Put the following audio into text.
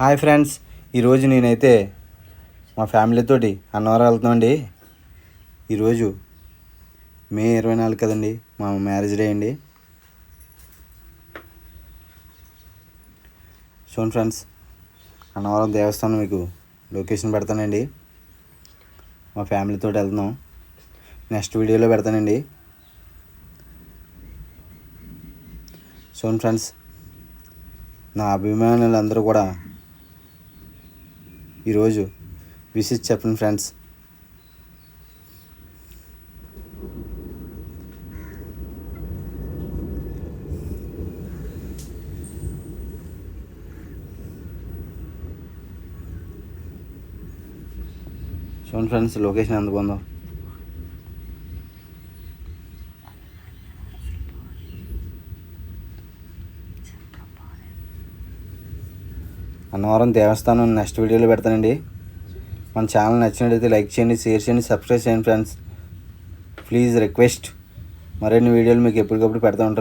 Hi friends, ఈరోజు నేనైతే మా ఫ్యామిలీతోటి అన్నవరం వెళ్తున్నామండి. ఈరోజు మే 24 కదండి, మా మ్యారేజ్ డే అండి. చూడండి ఫ్రెండ్స్, అన్నవరం దేవస్థానం మీకు లొకేషన్ పెడతానండి. మా ఫ్యామిలీతో వెళ్తున్నాం, నెక్స్ట్ వీడియోలో పెడతానండి. చూడండి ఫ్రెండ్స్, నా అభిమానులందరూ కూడా ఈరోజు విషెస్ చెప్పండి ఫ్రెండ్స్. చూడండి ఫ్రెండ్స్, లొకేషన్ ఎంత బాగుందో. అన్నవరం దేవస్థానం నెక్స్ట్ వీడియోలో పెడతానండి. మన ఛానల్ నచ్చినట్లయితే లైక్ చేయండి, షేర్ చేయండి, సబ్స్క్రైబ్ చేయండి ఫ్రెండ్స్. ప్లీజ్ రిక్వెస్ట్, మరిన్ని వీడియోలు మీకు ఎప్పటికప్పుడు పెడతా ఉంటాను.